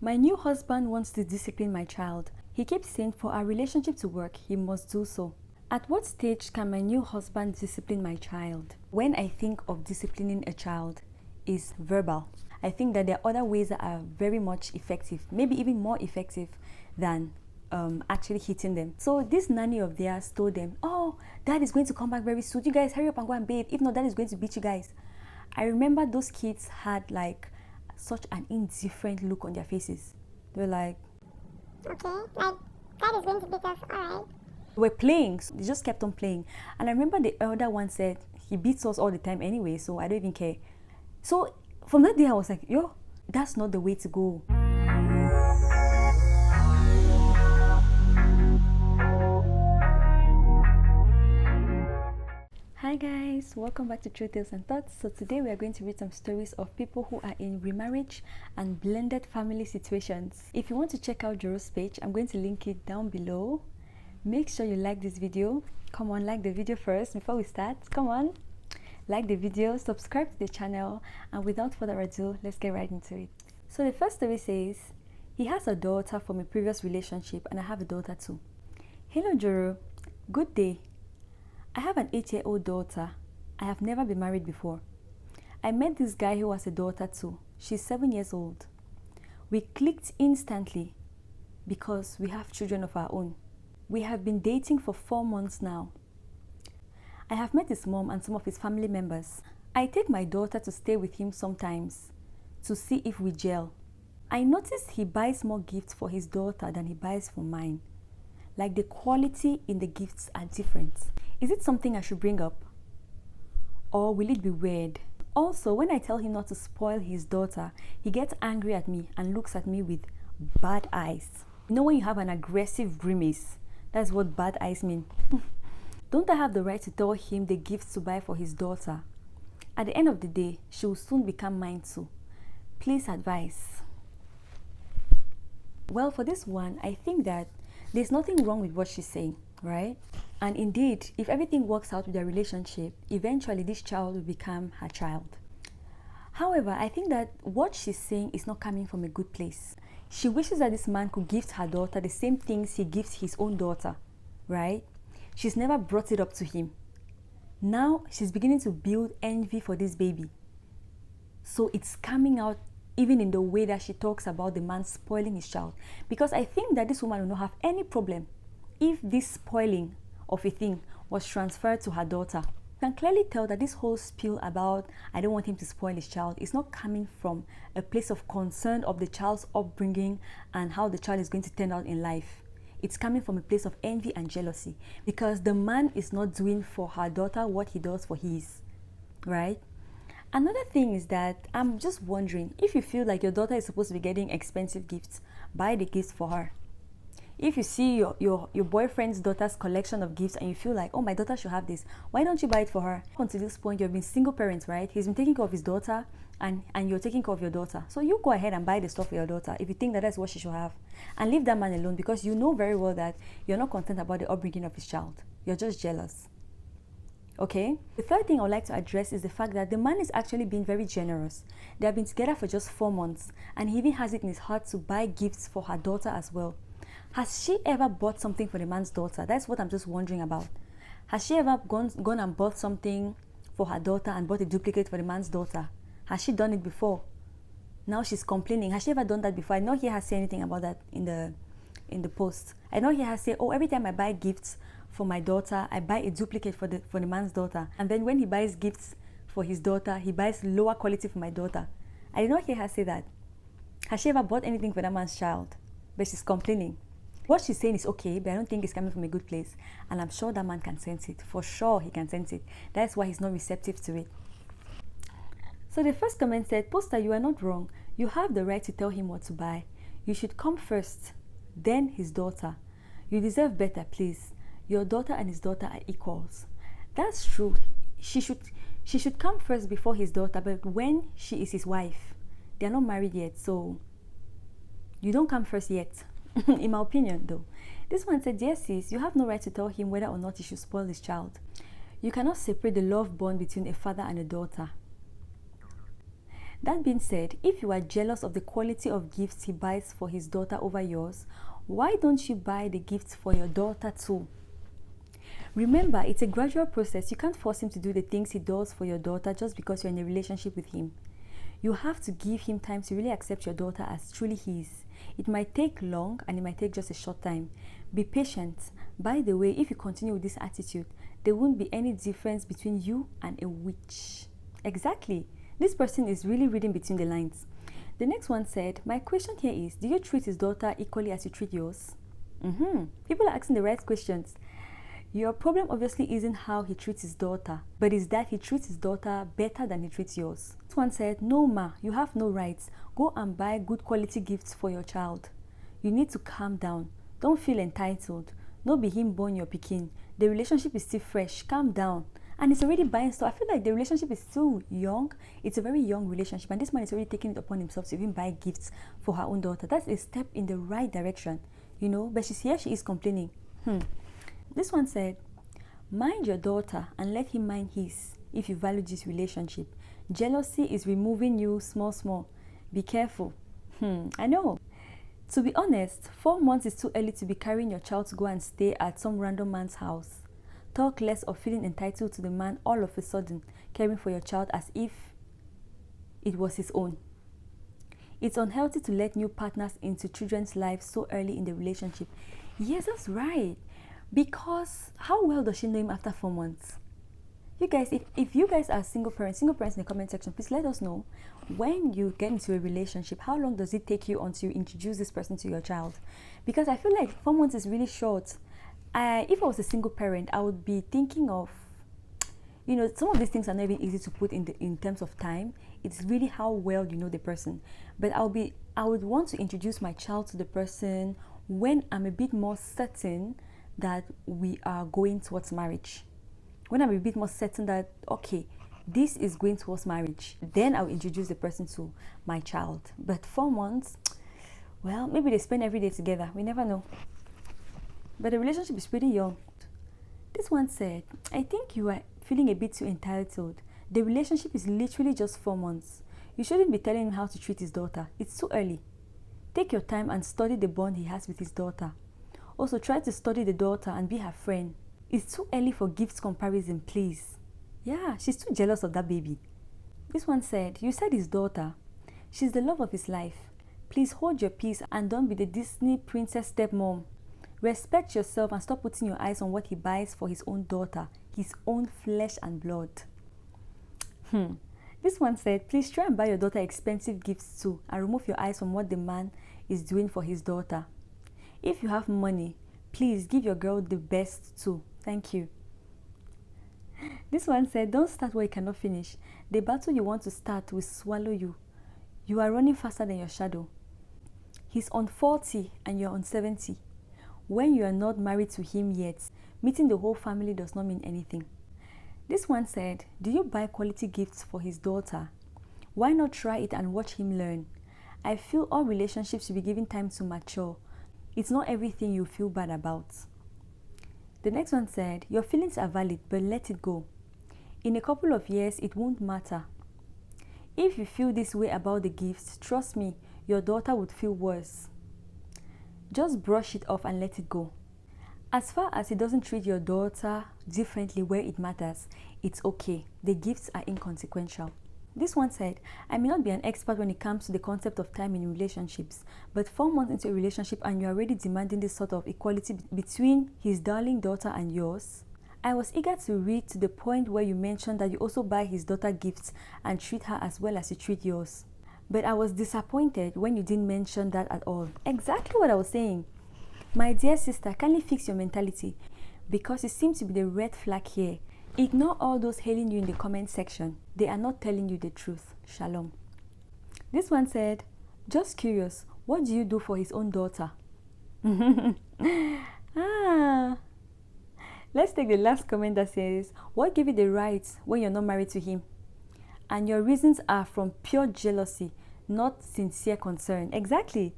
My new husband wants to discipline my child. He keeps saying for our relationship to work, he must do so. At what stage can my new husband discipline my child? When I think of disciplining a child is verbal. I think that there are other ways that are very much effective, maybe even more effective than actually hitting them. So this nanny of theirs told them, oh, dad is going to come back very soon. You guys hurry up and go and bathe. If not, dad is going to beat you guys. I remember those kids had like such an indifferent look on their faces. They were like, okay, like dad is going to beat us, alright. They were playing, so they just kept on playing. And I remember the elder one said, he beats us all the time anyway, so I don't even care. So from that day I was like, yo, that's not the way to go. Hi guys, welcome back to True Tales and Thoughts. So today we are going to read some stories of people who are in remarriage and blended family situations. If you want to check out Joro's page, I'm going to link it down below. Make sure you like this video. Come on, like the video first before we start. Come on, like the video, subscribe to the channel, and without further ado, let's get right into it. So the first story says, he has a daughter from a previous relationship and I have a daughter too. Hello Joro, good day. I have an 8-year-old daughter. I have never been married before. I met this guy who has a daughter too. She's 7 years old. We clicked instantly because we have children of our own. We have been dating for 4 months now. I have met his mom and some of his family members. I take my daughter to stay with him sometimes to see if we gel. I noticed he buys more gifts for his daughter than he buys for mine. Like the quality in the gifts are different. Is it something I should bring up? Or will it be weird? Also, when I tell him not to spoil his daughter, he gets angry at me and looks at me with bad eyes. You know when you have an aggressive grimace? That's what bad eyes mean. Don't I have the right to tell him the gifts to buy for his daughter? At the end of the day, she will soon become mine too. Please advise. Well, for this one, I think that there's nothing wrong with what she's saying, right? And indeed, if everything works out with their relationship, eventually this child will become her child. However, I think that what she's saying is not coming from a good place. She wishes that this man could gift her daughter the same things he gives his own daughter, right? She's never brought it up to him. Now she's beginning to build envy for this baby. So it's coming out even in the way that she talks about the man spoiling his child. Because I think that this woman will not have any problem if this spoiling of a thing was transferred to her daughter. You can clearly tell that this whole spiel about I don't want him to spoil his child is not coming from a place of concern of the child's upbringing and how the child is going to turn out in life. It's coming from a place of envy and jealousy because the man is not doing for her daughter what he does for his, right? Another thing is that I'm just wondering, if you feel like your daughter is supposed to be getting expensive gifts, buy the gifts for her. If you see your boyfriend's daughter's collection of gifts and you feel like, oh, my daughter should have this, why don't you buy it for her? Until this point, you've been single parents, right? He's been taking care of his daughter and you're taking care of your daughter. So you go ahead and buy the stuff for your daughter if you think that that's what she should have. And leave that man alone because you know very well that you're not content about the upbringing of his child. You're just jealous. Okay? The third thing I would like to address is the fact that the man is actually being very generous. They have been together for just 4 months and he even has it in his heart to buy gifts for her daughter as well. Has she ever bought something for the man's daughter? That's what I'm just wondering about. Has she ever gone and bought something for her daughter and bought a duplicate for the man's daughter? Has she done it before? Now she's complaining. Has she ever done that before? I know he has said anything about that in the post. I know he has said, oh, every time I buy gifts for my daughter, I buy a duplicate for the man's daughter. And then when he buys gifts for his daughter, he buys lower quality for my daughter. I did not hear her say that. Has she ever bought anything for that man's child? But she's complaining. What she's saying is okay, but I don't think it's coming from a good place. And I'm sure that man can sense it. For sure, he can sense it. That's why he's not receptive to it. So the first comment said, Poster, you are not wrong. You have the right to tell him what to buy. You should come first, then his daughter. You deserve better, please. Your daughter and his daughter are equals. That's true. She should come first before his daughter, but when she is his wife, they're not married yet, so you don't come first yet. In my opinion, though. This one said, dear sis, you have no right to tell him whether or not he should spoil his child. You cannot separate the love bond between a father and a daughter. That being said, if you are jealous of the quality of gifts he buys for his daughter over yours, why don't you buy the gifts for your daughter too? Remember, it's a gradual process. You can't force him to do the things he does for your daughter just because you're in a relationship with him. You have to give him time to really accept your daughter as truly his. It might take long and it might take just a short time. Be patient. By the way, if you continue with this attitude, there won't be any difference between you and a witch. Exactly. This person is really reading between the lines. The next one said, my question here is, do you treat his daughter equally as you treat yours? People are asking the right questions. Your problem obviously isn't how he treats his daughter, but is that he treats his daughter better than he treats yours. This one said, no ma, you have no rights. Go and buy good quality gifts for your child. You need to calm down. Don't feel entitled. No be him born your pikin. The relationship is still fresh. Calm down. And it's already buying stuff. I feel like the relationship is still young. It's a very young relationship, and this man is already taking it upon himself to even buy gifts for her own daughter. That's a step in the right direction, you know, but she's here, she is complaining. This one said, mind your daughter and let him mind his if you value this relationship. Jealousy is removing you small. Be careful. I know. To be honest, 4 months is too early to be carrying your child to go and stay at some random man's house. Talk less of feeling entitled to the man all of a sudden caring for your child as if it was his own. It's unhealthy to let new partners into children's lives so early in the relationship. Yes, that's right. Because how well does she know him after 4 months? You guys, if you guys are single parents in the comment section, please let us know, when you get into a relationship, how long does it take you until you introduce this person to your child? Because I feel like 4 months is really short. If I was a single parent, I would be thinking of, you know, some of these things are not even easy to put in terms of time. It's really how well you know the person. But I would want to introduce my child to the person when I'm a bit more certain that we are going towards marriage. When I'm a bit more certain that, okay, this is going towards marriage, then I'll introduce the person to my child. But 4 months, well, maybe they spend every day together. We never know. But the relationship is pretty young. This one said, I think you are feeling a bit too entitled. The relationship is literally just 4 months. You shouldn't be telling him how to treat his daughter. It's too early. Take your time and study the bond he has with his daughter. Also, try to study the daughter and be her friend. It's too early for gifts comparison, please. Yeah, she's too jealous of that baby. This one said, you said his daughter. She's the love of his life. Please hold your peace and don't be the Disney princess stepmom. Respect yourself and stop putting your eyes on what he buys for his own daughter, his own flesh and blood. This one said, please try and buy your daughter expensive gifts too and remove your eyes from what the man is doing for his daughter. If you have money, please give your girl the best too. Thank you. This one said, don't start where you cannot finish. The battle you want to start will swallow you. You are running faster than your shadow. He's on 40 and you're on 70. When you are not married to him yet, meeting the whole family does not mean anything. This one said, do you buy quality gifts for his daughter? Why not try it and watch him learn? I feel all relationships should be given time to mature. It's not everything you feel bad about. The next one said, your feelings are valid, but let it go. In a couple of years, it won't matter. If you feel this way about the gifts, trust me, your daughter would feel worse. Just brush it off and let it go. As far as he doesn't treat your daughter differently where it matters, it's okay. The gifts are inconsequential. This one said, I may not be an expert when it comes to the concept of time in relationships, but 4 months into a relationship and you're already demanding this sort of equality between his darling daughter and yours. I was eager to read to the point where you mentioned that you also buy his daughter gifts and treat her as well as you treat yours. But I was disappointed when you didn't mention that at all. Exactly what I was saying. My dear sister, kindly fix your mentality because it seems to be the red flag here. Ignore all those hailing you in the comment section. They are not telling you the truth. Shalom. This one said, just curious, what do you do for his own daughter? Let's take the last comment that says, what gave you the rights when you're not married to him? And your reasons are from pure jealousy, not sincere concern. Exactly.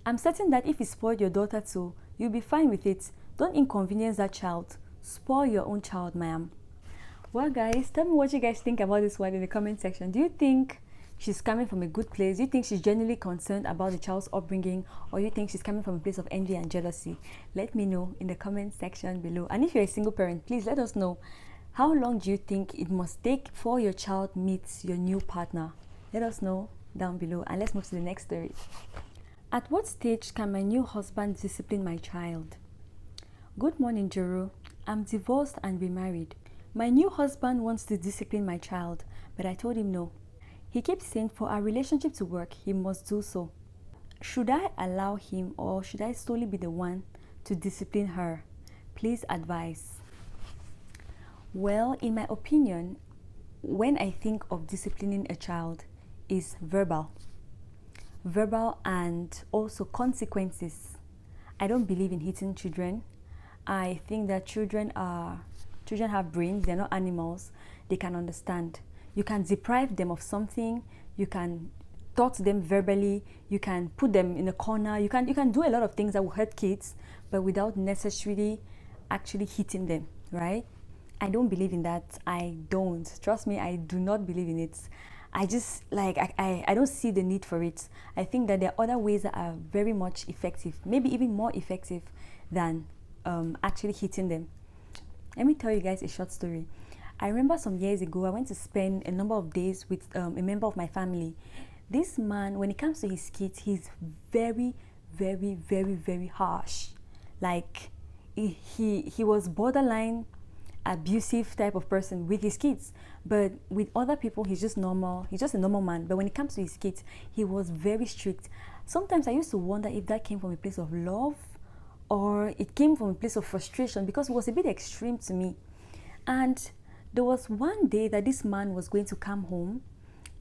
I'm certain that if you spoiled your daughter too, you'll be fine with it. Don't inconvenience that child. Spoil your own child, ma'am. Well, guys, tell me what you guys think about this one in the comment section. Do you think she's coming from a good place? Do you think she's genuinely concerned about the child's upbringing, or you think she's coming from a place of envy and jealousy? Let me know in the comment section below. And if you're a single parent, please let us know, how long do you think it must take before your child meets your new partner? Let us know down below, and let's move to the next story. At what stage can my new husband discipline my child? Good morning, Joro. I'm divorced and remarried. My new husband wants to discipline my child, but I told him no. He keeps saying for our relationship to work, he must do so. Should I allow him, or should I solely be the one to discipline her? Please advise. Well, in my opinion, when I think of disciplining a child, is verbal and also consequences. I don't believe in hitting children. I think that children have brains. They're not animals. They can understand. You can deprive them of something. You can talk to them verbally. You can put them in a corner. You can do a lot of things that will hurt kids, but without necessarily actually hitting them, right? I don't believe in that. I don't. Trust me, I do not believe in it. I just I don't see the need for it. I think that there are other ways that are very much effective, maybe even more effective than actually hitting them. Let me tell you guys a short story. I remember some years ago, I went to spend a number of days with a member of my family. This man, when it comes to his kids, he's very, very, very, very harsh. Like he was borderline abusive type of person with his kids, but with other people he's just normal. He's just a normal man. But when it comes to his kids, he was very strict. Sometimes I used to wonder if that came from a place of love or it came from a place of frustration, because it was a bit extreme to me. And there was one day that this man was going to come home,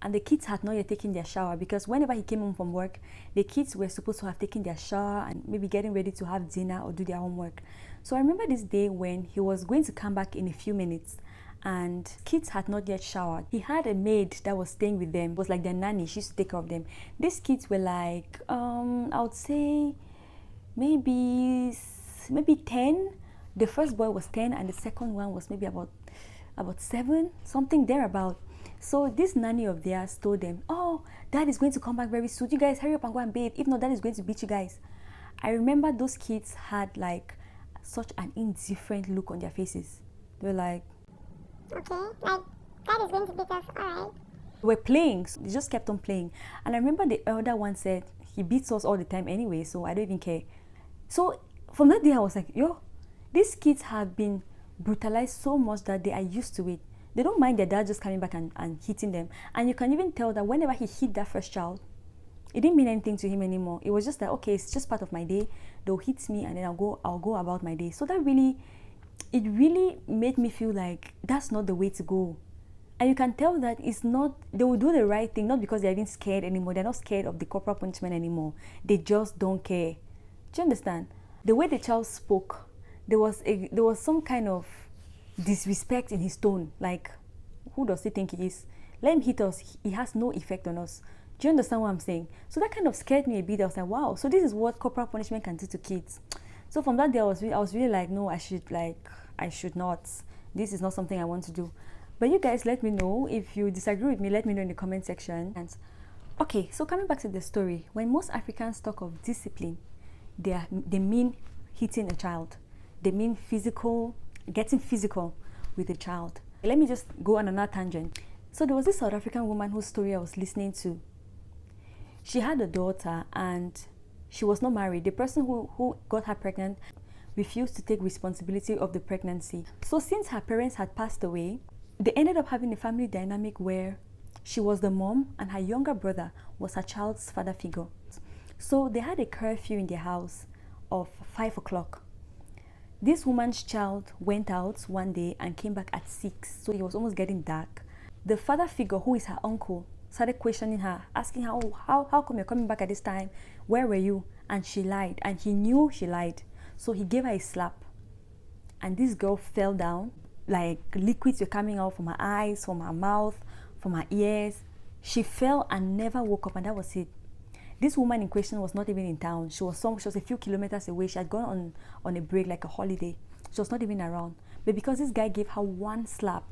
and the kids had not yet taken their shower, because whenever he came home from work, the kids were supposed to have taken their shower and maybe getting ready to have dinner or do their homework. So I remember this day when he was going to come back in a few minutes, and kids had not yet showered. He had a maid that was staying with them. It was like their nanny. She used to take care of them. These kids were like, I would say maybe 10. The first boy was 10, and the second one was maybe about 7, something thereabout. So this nanny of theirs told them, oh, dad is going to come back very soon. You guys hurry up and go and bathe. If not, dad is going to beat you guys. I remember those kids had like such an indifferent look on their faces. They were like, okay, like, dad is going to beat us, alright. They were playing. So they just kept on playing. And I remember the elder one said, he beats us all the time anyway, so I don't even care. So from that day, I was like, yo, these kids have been brutalized so much that they are used to it. They don't mind their dad just coming back and hitting them. And you can even tell that whenever he hit that first child, it didn't mean anything to him anymore. It was just like, okay, it's just part of my day. They'll hit me and then I'll go about my day. So that really made me feel like that's not the way to go. And you can tell that it's not, they will do the right thing, not because they're even scared anymore. They're not scared of the corporal punishment anymore. They just don't care. Do you understand? The way the child spoke, there was some kind of disrespect in his tone. Like, who does he think he is? Let him hit us. He has no effect on us. Do you understand what I'm saying? So that kind of scared me a bit. I was like, wow, so this is what corporal punishment can do to kids. So from that day, I was really like, no, I should not. This is not something I want to do. But you guys, let me know if you disagree with me. Let me know in the comment section. And okay, so coming back to the story, when most Africans talk of discipline, they mean hitting a child. They mean getting physical with a child. Let me just go on another tangent. So there was this South African woman whose story I was listening to. She had a daughter and she was not married. The person who got her pregnant refused to take responsibility of the pregnancy. So since her parents had passed away, they ended up having a family dynamic where she was the mom and her younger brother was her child's father figure. So they had a curfew in their house of 5 o'clock. This woman's child went out one day and came back at 6, so it was almost getting dark. The father figure, who is her uncle, started questioning her, asking her, oh, how come you're coming back at this time? Where were you? And she lied, and he knew she lied. So he gave her a slap. And this girl fell down, like liquids were coming out from her eyes, from her mouth, from her ears. She fell and never woke up, and that was it. This woman in question was not even in town. She was a few kilometers away. She had gone on a break, like a holiday. She was not even around. But because this guy gave her one slap,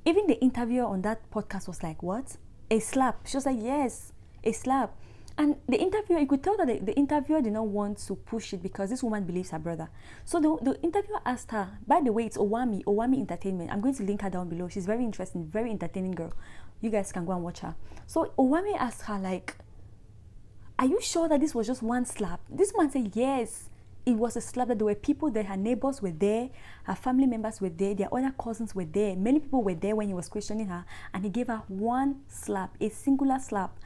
even the interviewer on that podcast was like, what? A slap. She was like, yes, a slap. And the interviewer, you could tell that the interviewer did not want to push it because this woman believes her brother. So the interviewer asked her, by the way, it's Owami Entertainment. I'm going to link her down below. She's very interesting, very entertaining girl. You guys can go and watch her. So Owami asked her, like, are you sure that this was just one slap? This man said, yes, it was a slap, that there were people there, her neighbors were there, her family members were there, their other cousins were there, many people were there when he was questioning her, and he gave her one slap, a singular slap.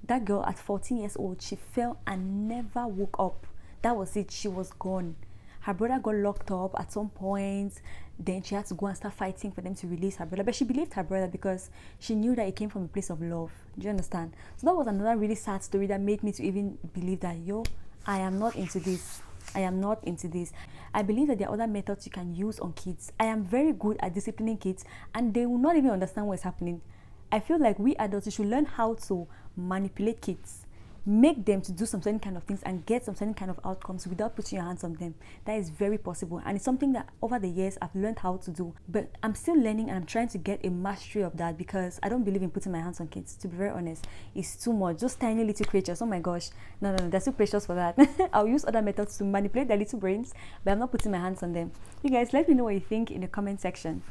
That girl at 14 years old, she fell and never woke up. That was it. She was gone. Her brother got locked up at some point. Then she had to go and start fighting for them to release her brother. But she believed her brother because she knew that it came from a place of love. Do you understand? So that was another really sad story that made me to even believe that, I am not into this. I am not into this. I believe that there are other methods you can use on kids. I am very good at disciplining kids, and they will not even understand what's happening. I feel like we adults should learn how to manipulate kids, make them to do some certain kind of things and get some certain kind of outcomes without putting your hands on them. That is very possible, and it's something that over the years I've learned how to do, but I'm still learning and I'm trying to get a mastery of that because I don't believe in putting my hands on kids. To be very honest, it's too much. Just tiny little creatures, oh my gosh, no, they're too precious for that. I'll use other methods to manipulate their little brains, but I'm not putting my hands on them. You guys, let me know what you think in the comment section.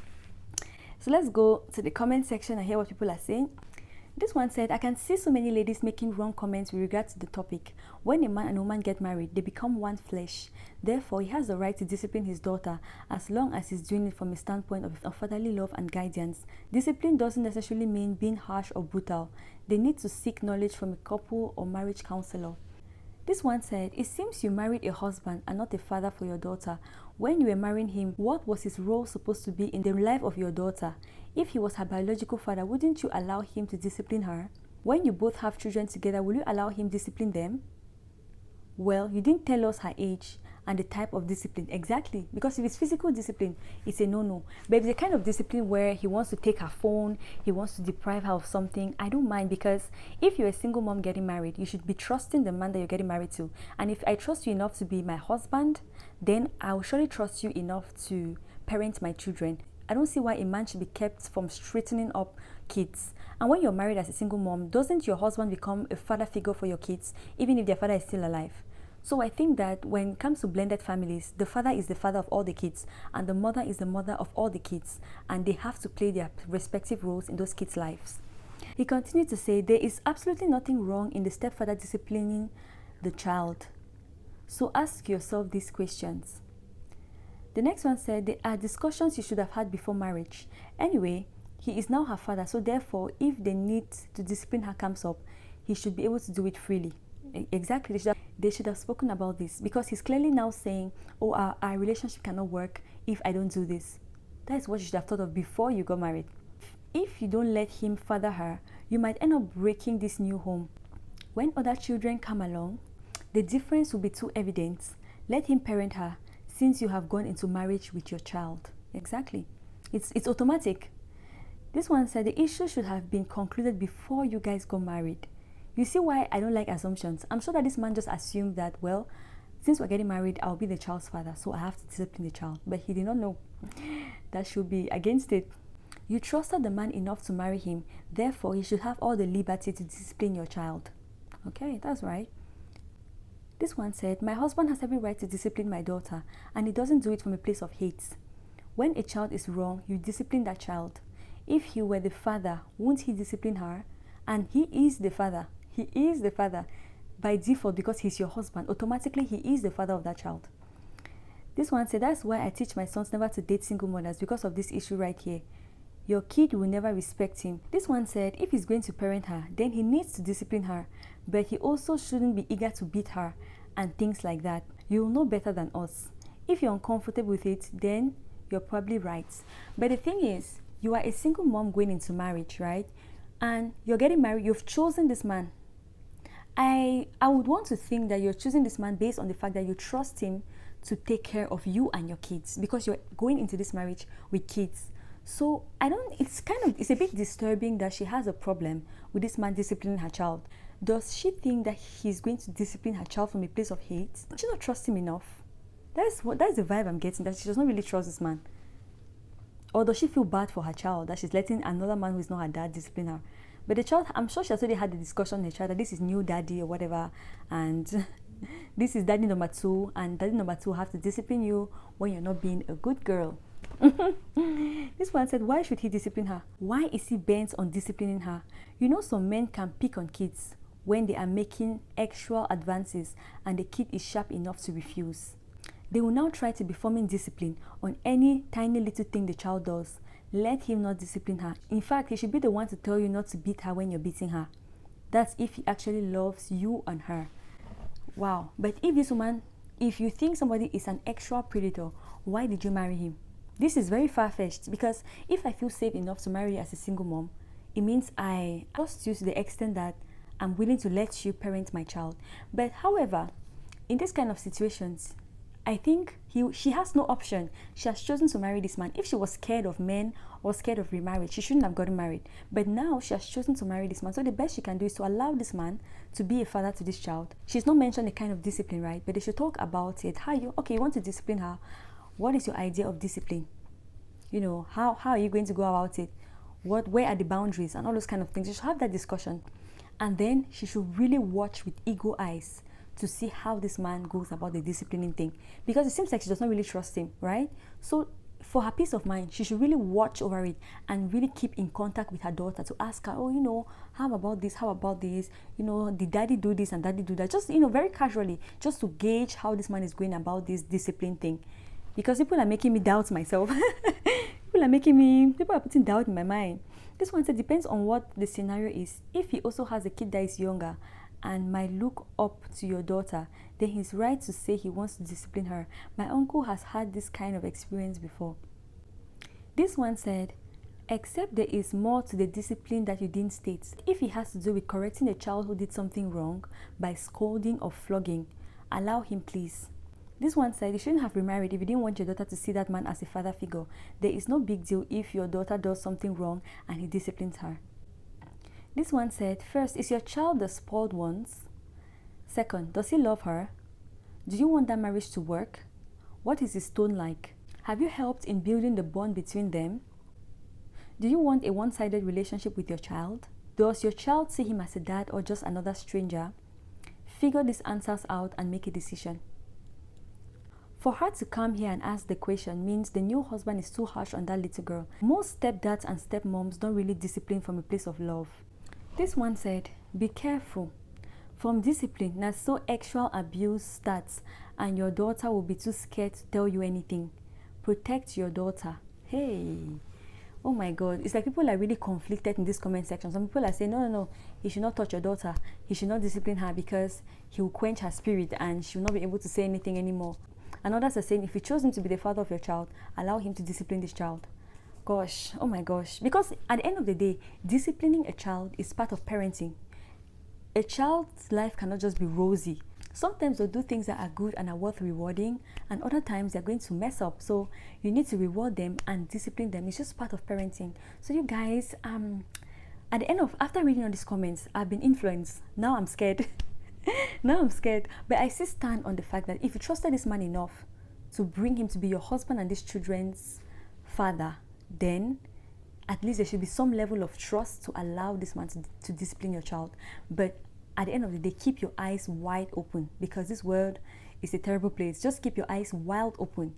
So let's go to the comment section and hear what people are saying. This one said, I can see so many ladies making wrong comments with regard to the topic. When a man and a woman get married, they become one flesh. Therefore, he has the right to discipline his daughter as long as he's doing it from a standpoint of fatherly love and guidance. Discipline doesn't necessarily mean being harsh or brutal. They need to seek knowledge from a couple or marriage counselor. This one said, it seems you married a husband and not a father for your daughter. When you were marrying him, what was his role supposed to be in the life of your daughter? If he was her biological father, wouldn't you allow him to discipline her? When you both have children together, will you allow him discipline them? Well, you didn't tell us her age and the type of discipline. Exactly. Because if it's physical discipline, it's a no-no. But if it's the kind of discipline where he wants to take her phone, he wants to deprive her of something, I don't mind, because if you're a single mom getting married, you should be trusting the man that you're getting married to. And if I trust you enough to be my husband, then I will surely trust you enough to parent my children. I don't see why a man should be kept from straightening up kids. And when you're married as a single mom, doesn't your husband become a father figure for your kids, even if their father is still alive? So I think that when it comes to blended families, the father is the father of all the kids and the mother is the mother of all the kids, and they have to play their respective roles in those kids' lives. He continued to say, there is absolutely nothing wrong in the stepfather disciplining the child. So ask yourself these questions. The next one said, there are discussions you should have had before marriage. Anyway, he is now her father, so therefore, if the need to discipline her comes up, he should be able to do it freely. Exactly, they should have spoken about this, because he's clearly now saying, oh, our relationship cannot work if I don't do this. That is what you should have thought of before you got married. If you don't let him father her, you might end up breaking this new home. When other children come along, the difference will be too evident. Let him parent her, since you have gone into marriage with your child. Exactly. It's automatic. This one said the issue should have been concluded before you guys got married. You see why I don't like assumptions. I'm sure that this man just assumed that, well, since we're getting married, I'll be the child's father, so I have to discipline the child. But he did not know. That should be against it. You trusted the man enough to marry him, therefore he should have all the liberty to discipline your child. Okay, that's right. This one said, my husband has every right to discipline my daughter, and he doesn't do it from a place of hate. When a child is wrong, you discipline that child. If he were the father, won't he discipline her? And he is the father. He is the father by default, because he's your husband. Automatically, he is the father of that child. This one said, that's why I teach my sons never to date single mothers, because of this issue right here. Your kid will never respect him. This one said, if he's going to parent her, then he needs to discipline her, but he also shouldn't be eager to beat her and things like that. You'll know better than us. If you're uncomfortable with it, then you're probably right. But the thing is, you are a single mom going into marriage, right? And you're getting married, you've chosen this man. I would want to think that you're choosing this man based on the fact that you trust him to take care of you and your kids, because you're going into this marriage with kids. So it's a bit disturbing that she has a problem with this man disciplining her child. Does she think that he's going to discipline her child from a place of hate? Does she not trust him enough? That's the vibe I'm getting, that she does not really trust this man. Or does she feel bad for her child, that she's letting another man who is not her dad discipline her? But the child, I'm sure she has already had the discussion with the child that this is new daddy or whatever, and this is daddy number 2, and daddy number 2 have to discipline you when you're not being a good girl. This one said, why should he discipline her? Why is he bent on disciplining her? You know, some men can pick on kids when they are making actual advances and the kid is sharp enough to refuse. They will now try to be forming discipline on any tiny little thing the child does. Let him not discipline her. In fact, he should be the one to tell you not to beat her when you're beating her. That's if he actually loves you and her. Wow. But if this woman, if you think somebody is an actual predator, why did you marry him? This is very far-fetched, because if I feel safe enough to marry you as a single mom, it means I trust you to the extent that I'm willing to let you parent my child. But however, in this kind of situations, I think she has no option. She has chosen to marry this man. If she was scared of men or scared of remarriage, she shouldn't have gotten married. But now she has chosen to marry this man. So the best she can do is to allow this man to be a father to this child. She's not mentioned the kind of discipline, right? But they should talk about it. You want to discipline her. What is your idea of discipline? You know, how are you going to go about it? Where are the boundaries and all those kind of things? You should have that discussion. And then she should really watch with eagle eyes to see how this man goes about the disciplining thing, because it seems like she does not really trust him, right? So for her peace of mind, she should really watch over it and really keep in contact with her daughter to ask her, oh, you know, how about this, you know, did daddy do this and daddy do that? Just, you know, very casually, just to gauge how this man is going about this discipline thing. Because people are making me doubt myself. People are putting doubt in my mind. This one said, depends on what the scenario is. If he also has a kid that is younger and might look up to your daughter, then he's right to say he wants to discipline her. My uncle has had this kind of experience before. This one said, except there is more to the discipline that you didn't state. If it has to do with correcting a child who did something wrong by scolding or flogging, allow him, please. This one said, you shouldn't have remarried if you didn't want your daughter to see that man as a father figure. There is no big deal if your daughter does something wrong and he disciplines her. This one said, first, is your child the spoiled ones? Second, does he love her? Do you want that marriage to work? What is his tone like? Have you helped in building the bond between them? Do you want a one-sided relationship with your child? Does your child see him as a dad or just another stranger? Figure these answers out and make a decision. For her to come here and ask the question means the new husband is too harsh on that little girl. Most stepdads and stepmoms don't really discipline from a place of love. This one said, be careful. From discipline, now so actual abuse starts and your daughter will be too scared to tell you anything. Protect your daughter. Hey, oh my God. It's like people are really conflicted in this comment section. Some people are saying, no, he should not touch your daughter. He should not discipline her because he will quench her spirit and she will not be able to say anything anymore. And others are saying, if you chose him to be the father of your child, allow him to discipline this child. Gosh, oh my gosh. Because at the end of the day, disciplining a child is part of parenting. A child's life cannot just be rosy. Sometimes they'll do things that are good and are worth rewarding, and other times they're going to mess up. So you need to reward them and discipline them. It's just part of parenting. So you guys, at the end of, after reading all these comments, I've been influenced. Now I'm scared. Now I'm scared. But I still stand on the fact that if you trusted this man enough to bring him to be your husband and these children's father, then at least there should be some level of trust to allow this man to discipline your child. But at the end of the day, keep your eyes wide open, because this world is a terrible place. Just keep your eyes wide open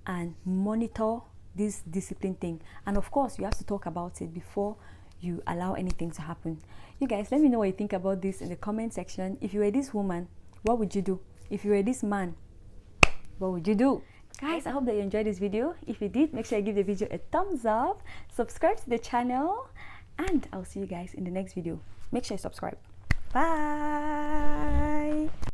and monitor this discipline thing. And of course, you have to talk about it before you allow anything to happen. You guys, let me know what you think about this in the comment section. If you were this woman, what would you do? If you were this man, what would you do? Guys, I hope that you enjoyed this video. If you did, make sure you give the video a thumbs up, subscribe to the channel, and I'll see you guys in the next video. Make sure you subscribe. Bye.